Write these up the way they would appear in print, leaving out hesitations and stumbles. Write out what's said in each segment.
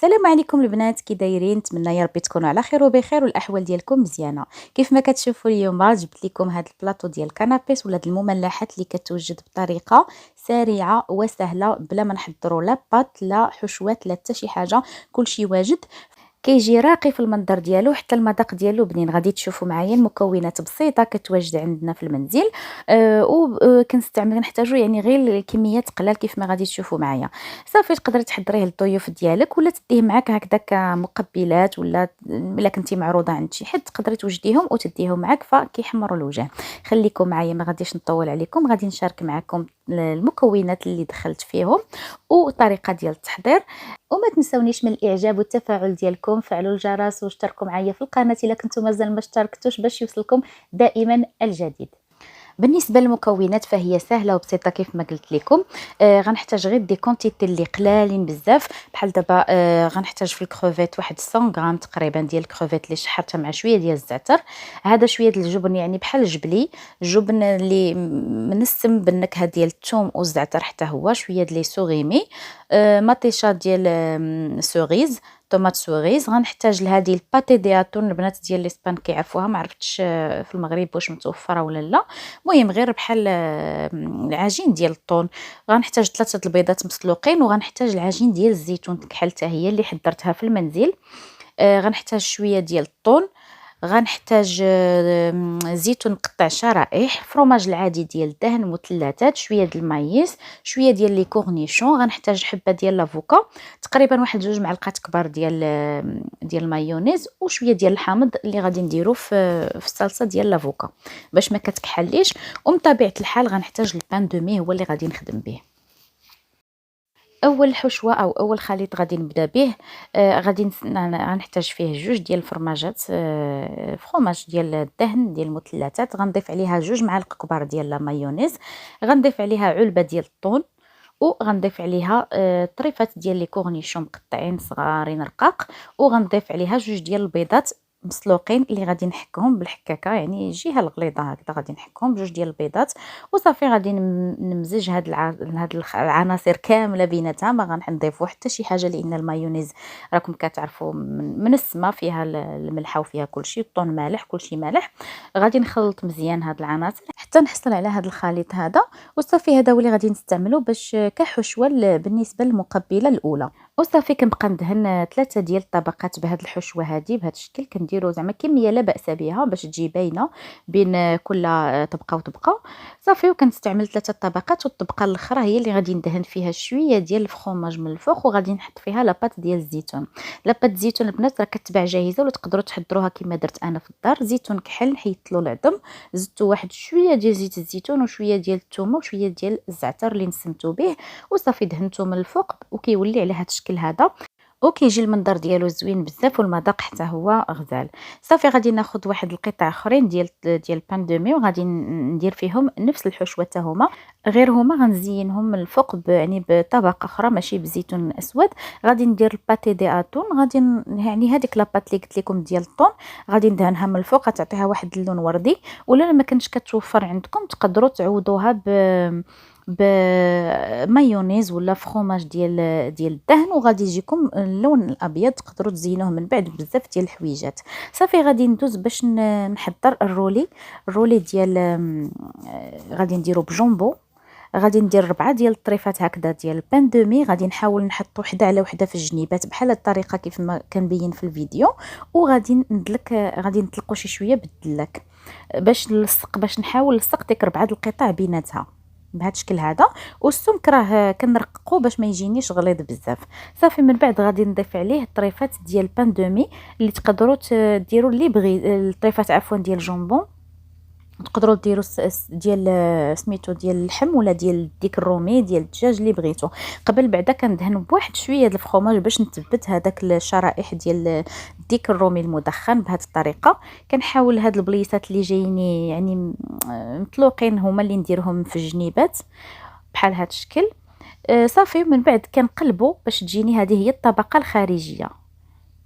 السلام عليكم البنات، كي دايرين؟ نتمنى يا ربي تكونوا على خير وبخير والاحوال ديالكم مزيانه. كيف ما كتشوفوا اليوم جبت لكم هذا البلاطو ديال الكنابيس ولا المملحات اللي كتوجد بطريقه سريعه وسهله بلا ما نحضروا لا بات لا حشوات لا حتى شي حاجه، كلشي واجد. كيجي راقي في المنظر ديالو، حتى المذاق ديالو بنين. غادي تشوفوا معايا المكونات بسيطه كتواجد عندنا في المنزل، كنحتاجو يعني غير كميات قلال كيف ما غادي تشوفوا معايا. صافي تقدري تحضريه للضيوف ديالك ولا تديه معاك هكذاك مقبلات، ولا الا كنتي معروضه عند شي حد تقدري توجديهم وتديهم معاك فكيحمروا الوجه. خليكم معايا، ما غاديش نطول عليكم، غادي نشارك معكم المكونات اللي دخلت فيهم والطريقه ديال التحضير. وما تنسونيش من الاعجاب والتفاعل ديالكم، فعلوا الجرس واشتركوا معايا في القناه الا كنتم مازال ما اشتركتوش باش يوصلكم دائما الجديد. بالنسبه للمكونات فهي سهله وبسيطه كيف ما قلت لكم. غنحتاج غير دي كونتيتي اللي قلالين بزاف، بحال دابا غنحتاج في الكروفيت واحد 100 غرام تقريبا ديال الكروفيت اللي شحرتها مع شويه ديال الزعتر. هذا شويه ديال الجبن يعني بحال الجبلي، الجبن اللي منسم بالنكهه ديال الثوم والزعتر، حتى هو شويه ديال لي سوغيمي، مطيشه ديال سوغيز، طوماط سوغيز. غنحتاج لهذه الباتي دي اتون، البنات ديال الاسبان كيعرفوها، ما عرفتش في المغرب واش متوفره ولا لا. المهم غير بحال العجين ديال الطون. غنحتاج 3 البيضات مسلوقين، وغنحتاج العجين ديال الزيتون كحل حتى هي اللي حضرتها في المنزل. غنحتاج شويه ديال الطون، غنحتاج زيتون مقطع شرائح، فروماج العادي ديال الدهن، مثلثات، شويه ديال المايس، شويه ديال لي كورنيشون. غنحتاج حبه ديال لافوكا، تقريبا واحد 2 معلقات كبار ديال المايونيز، وشويه ديال الحامض اللي غادي نديرو في الصلصه ديال لافوكا باش ما كتكحليش. ومن طبيعه الحال غنحتاج البان دومي هو اللي غادي نخدم به. اول حشوه او اول خليط غادي نبدا به، غنحتاج فيه 2 ديال الفرماجات، فروماج ديال الدهن ديال المثلثات. غنضيف عليها 2 معالق كبار ديال لا مايونيز، غنضيف عليها علبه ديال الطون، وغنضيف عليها طريفات ديال لي كورنيشون مقطعين صغارين رقاق، وغنضيف عليها 2 ديال البيضات مسلوقين اللي غادي نحكهم بالحكاكه، يعني الجهه الغليظه هكذا غادي نحكهم ب2 ديال البيضات. وصافي غادي نمزج هاد العناصر كامله بيناتها، ما غنضيفوا حتى شي حاجه لان المايونيز راكم كتعرفوا من السما فيها الملحه وفيها كلشي، الطون مالح كلشي مالح. غادي نخلط مزيان هاد العناصر حتى نحصل على هاد الخليط هذا. وصافي هذا هو اللي غادي نستعملو باش كحشوه بالنسبه للمقبله الاولى. وصافي كنبقى ندهن 3 ديال الطبقات بهاد الحشوه هذه بهذا الشكل. كنديروا زعما كميه لا باس بها باش تجي باينه بين كل طبقه وطبقه. صافي وكنستعمل 3 طبقات، والطبقه الاخرى هي اللي غادي ندهن فيها شويه ديال الفخوماج من الفوق، وغادي نحط فيها لاباط ديال الزيتون. لاباط الزيتون البنات راه كتباع جاهزه ولا تقدروا تحضروها كما درت انا في الدار. زيتون كحل حيدت له العظم، زدت واحد شويه ديال زيت الزيتون وشويه ديال الثومه وشويه ديال الزعتر اللي نسمتو به، وصافي دهنته من الفوق وكيولي على هذا الشكل هذا، وكيجي المنظر ديالو زوين بزاف والمذاق حتى هو غزال. صافي غادي ناخذ واحد القطع اخرين ديال البان دومي، وغادي ندير فيهم نفس الحشوه حتى هما، غير هما غنزينهم من الفوق يعني بطبقه اخرى ماشي بزيتون اسود. غادي ندير الباتي دي اتون، غادي يعني هذيك لاباط اللي قلت لكم ديال الطون غادي ندهنها من الفوق، غتعطيها واحد اللون وردي. ولا ما كانش كتوفر عندكم تقدروا تعوضوها بمايونيز ولا فخوماج ديال الدهن، وغادي يجيكم اللون الابيض. تقدروا تزينوه من بعد بزاف ديال الحويجات. صافي غادي ندوز باش نحضر الرولي ديال غادي نديرو بجونبو. غادي ندير 4 ديال الطريفات هكذا ديال البان دومي، غادي نحاول نحط وحده على وحده في الجنيبات بحال الطريقه كيف ما كنبين في الفيديو. وغادي غادي نطلقوا شي شويه بالدلاك باش نلصق، باش نحاول نلصق ديك 4 القطع بيناتها بهذا الشكل هذا. والسمك راه كنرققو باش ما يجينيش غليظ بزاف. صافي من بعد غادي نضيف عليه الطريفات ديال البان دومي اللي تقدروا ديروا اللي بغي، الطريفات عفوا ديال الجمبون. تقدروا ديروا ديال سميتو ديال اللحم ولا ديال الديك الرومي ديال الدجاج اللي بغيتو. قبل بعدا كندهن بواحد شويه ديال الفخوماج باش نثبت هذاك الشرائح ديال الديك الرومي المدخن. بهذه الطريقه كنحاول هاد البليصات اللي جاييني يعني مطلوقين هما اللي نديرهم في الجنيبات بحال هذا الشكل. صافي من بعد كنقلبوا باش تجيني هذه هي الطبقه الخارجيه.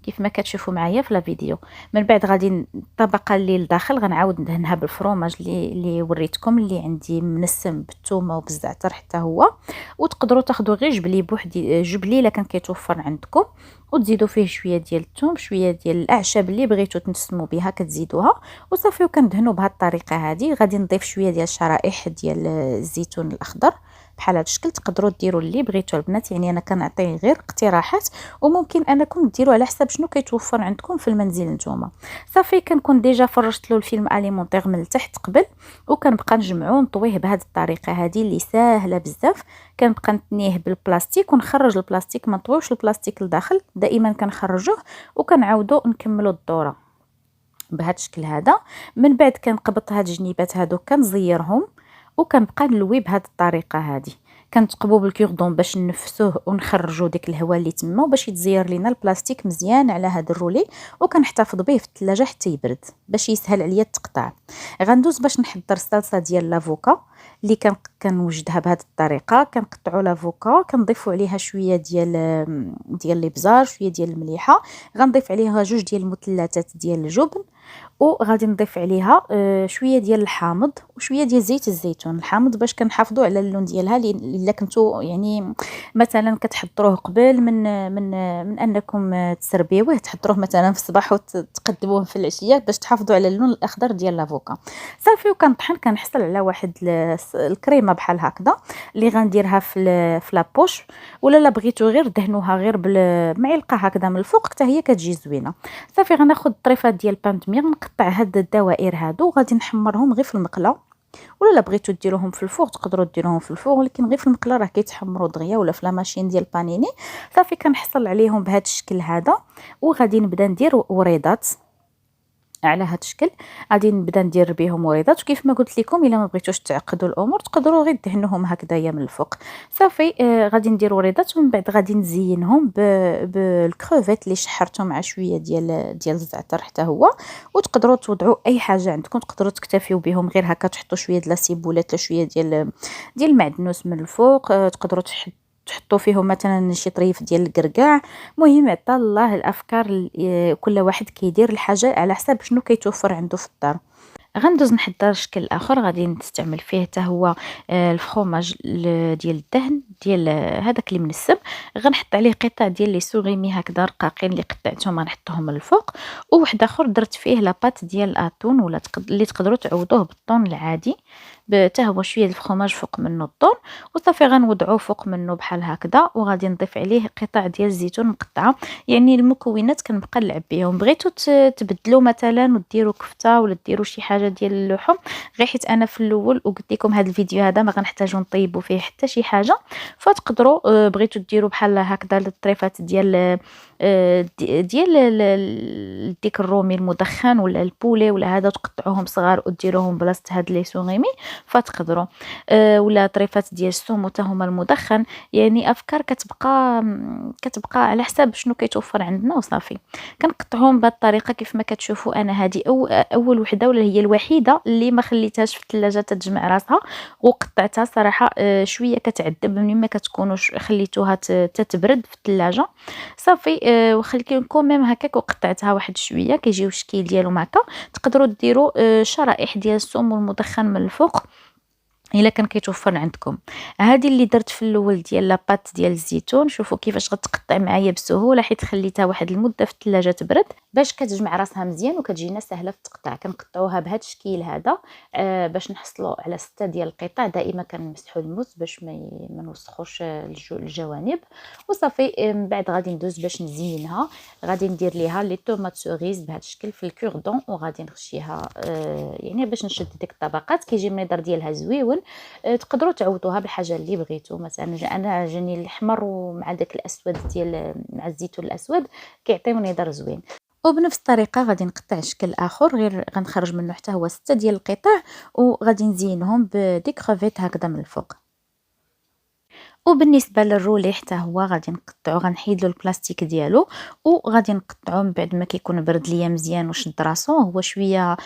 كيف ما كتشوفوا معايا في لا فيديو. من بعد غادي الطبقه اللي لداخل غنعاود ندهنها بالفرomاج اللي وريتكم، اللي عندي منسم بالثومه وبالزعتر حتى هو. وتقدروا تاخذوا غير جبلي بوحدي، جبلي الا كان كيتوفر عندكم، وتزيدوا فيه شويه ديال الثوم، شويه ديال الاعشاب اللي بغيتوا تنسموا بها كتزيدوها وصافي. وكندهنوا بهذه الطريقه هذه. غادي نضيف شويه ديال شرائح ديال الزيتون الاخضر بحال هذا الشكل. تقدروا ديروا اللي بغيتوا البنات، يعني انا كنعطي غير اقتراحات، وممكن انكم ديروا على حسب شنو كيتوفر عندكم في المنزل نتوما. صافي كنكون ديجا فرشت له الفيلم اليمونتير من التحت قبل، وكنبقى نجمعو ونطويه بهذه الطريقه هذه اللي ساهله بزاف. كنبقى نتنيه بالبلاستيك ونخرج البلاستيك، ما نطويوش البلاستيك لداخل، دائما كنخرجوه وكنعاودو نكملوا الدوره بهذا الشكل هذا. من بعد كنقبط هاد الجنيبات هادو كنزيرهم، وكنبقى نلوي بهذه الطريقه هذه. كنتقبو بالكوردون باش نفسوه ونخرجوا ديك الهواء اللي تما، وباش يتزير لينا البلاستيك مزيان على هذا الرولي. وكنحتفظ به في الثلاجه حتى يبرد باش يسهل عليا التقطاع. غندوز باش نحضر الصلصه ديال لافوكا اللي كنوجدها بهذه الطريقه. كنقطعوا لافوكا، كنضيفوا عليها شويه ديال الابزار، شويه ديال المليحه. غنضيف عليها جوج ديال المثلثات ديال الجبن، وغادي نضيف عليها شويه ديال الحامض وشويه ديال زيت الزيتون. الحامض باش كنحافظوا على اللون ديالها، الا كنتو يعني مثلا كتحضروه قبل من انكم تسربيوه، تحضروه مثلا في الصباح وتقدموه في العشيه باش تحافظوا على اللون الاخضر ديال لافوكا. صافي وكنطحن، كنحصل على واحد الكريمه بحال هكذا اللي غنديرها في لابوش، ولا بغيتو غير دهنوها غير بالمعلقه هكذا من الفوق حتى هي كتجي زوينه. صافي غناخذ طريفه ديال بانتمير، نقطع هاد الدوائر هادو وغادي نحمرهم غير في المقله، ولا بغيتو ديروهم في الفوق تقدروا ديروهم في الفوق، ولكن غير في المقله راه كيتحمروا دغيا، ولا في لا ماشين ديال بانيني. صافي كنحصل عليهم بهذا الشكل هذا، وغادي نبدا ندير وريضات على هذا الشكل. غادي نبدا ندير بهم وريضات، وكيف ما قلت لكم الا ما بغيتوش تعقدوا الامور تقدروا غير دهنوهم هكذايا من الفوق. صافي غادي ندير وريضات، ومن بعد غادي نزينهم بالكروفيت اللي شحرته مع شويه ديال الزعتر حتى هو. وتقدروا توضعوا اي حاجه عندكم، تقدروا تكتفيو بهم غير هكا، تحطوا شويه ديال لاسيبولات، شويه ديال المعدنوس من الفوق. تقدروا تحطوا فيهم مثلا شي طريف ديال الكركاع. مهم عطا الله الافكار، كل واحد كيدير الحاجه على حسب شنو كيتوفر عنده في الدار. غندوز نحضر شكل اخر غادي نستعمل فيه حتى هو الفخوماج ديال الدهن ديال هذاك اللي منسب. غنحط عليه قطع ديال لي سوغيمي هكذا رقاقين اللي قطعتهم غنحطهم من الفوق. وواحد اخر درت فيه لاباط ديال الاتون، ولا اللي تقدروا تعوضوه بالطون العادي، حتى هو شويه الفخوماج فوق منه الطون. وصافي غنوضعوه فوق منه بحال هكذا، وغادي نضيف عليه قطع ديال الزيتون مقطعه. يعني المكونات كنبقى نلعب بهم. بغيتوا تبدلوا مثلا وديروا كفته ولا ديروا شي حاجه ديال اللحوم، غير حيت انا في الاول وقلت لكم هذا الفيديو هذا ما غنحتاجوا نطيبوا فيه حتى شي حاجه، فتقدروا بغيتوا ديروا بحال هكذا الطريفات ديال الديك الرومي المدخن ولا البولي ولا هذا، تقطعوهم صغار وديروهم بلاصه هاد لي سوغيمي فتقدروا. ولا طريفات ديال السومو حتى هما المدخن. يعني افكار كتبقى على حساب شنو كيتوفر عندنا وصافي. كنقطعهم بهذه الطريقه كيف ما كتشوفوا. انا هذه اول وحده ولا هي الوحيده اللي ما خليتهاش في الثلاجه تتجمع راسها، وقطعتها صراحه شويه كتعذب ملي ما كتكونوش خليتوها تتبرد في الثلاجه. صافي وخليكم ميم هكاك وقطعتها واحد شويه كيجيو الشكل ديالهم هكا. تقدروا ديروا شرائح ديال السومو المدخن من الفوق الا كان كيتوفر عندكم. هذه اللي درت في الاول ديال لاباط ديال الزيتون، شوفوا كيفاش غتقطع معايا بسهوله حيت خليتها واحد المده في الثلاجه تبرد باش كتجمع راسها مزيان وكتجينا سهله في التقطاع. كنقطعوها بهذا الشكل هذا باش نحصلوا على 6 ديال القطع. دائما كنمسحوا الموس باش ما نوسخوش الجوانب. وصافي من بعد غادي ندوز باش نزينها. غادي ندير ليها لي طوماط سوريز بهذا الشكل في الكوردون، وغادي نخشيها يعني باش نشد ديك الطبقات. كيجي المنظر ديالها زويون. تقدروا تعوضوها بالحاجه اللي بغيتو. مثلا انا جاني الاحمر ومع داك الاسود ديال مع الزيتون الاسود كيعطيو نظر زوين. وبنفس الطريقه غادي نقطع شكل اخر غير غنخرج منه حتى هو 6 ديال القطع، وغادي نزينهم بديك كروفيت هكذا من الفوق. وبالنسبه للرولي حتى هو غادي نقطعو، غنحيد له البلاستيك ديالو وغادي نقطعو من بعد ما كيكون برد ليا مزيان وشد راسو. هو شويه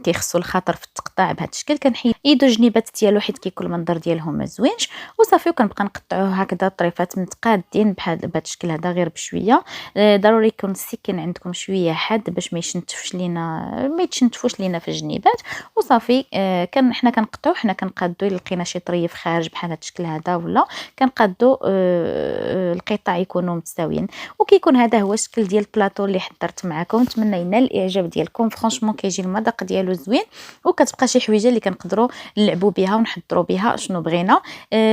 كيخصو الخاطر في التقطيع مقطع بهذا الشكل. كنحيدو الجنيبات ديالو حيت كيكون المنظر ديالهم ما زوينش وصافي، وكنبقى نقطعوه هكذا طريفات متقادين بهذا الشكل هذا غير بشويه. ضروري يكون السكين عندكم شويه حاد باش ما يتشنتفوش لينا في الجنيبات وصافي. حنا كنقطعو، حنا كنقادو الا لقينا شي طريف خارج بحال هذا الشكل هذا ولا كنقادو القطع يكونوا متساويين. وكيكون هذا هو الشكل ديال البلاطو اللي حضرت معكم. نتمنى ينال الاعجاب ديالكم. فرانشمون كيجي المذاق ديالو زوين، وكتبقى شي حويجه اللي كنقدروا نلعبوا بها ونحضروا بها شنو بغينا.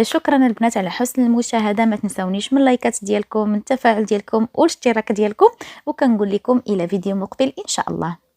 شكرا البنات على حسن المشاهده. ما تنساونيش من اللايكات ديالكم، من التفاعل ديالكم والاشتراك ديالكم، وكنقول لكم الى فيديو مقبل ان شاء الله.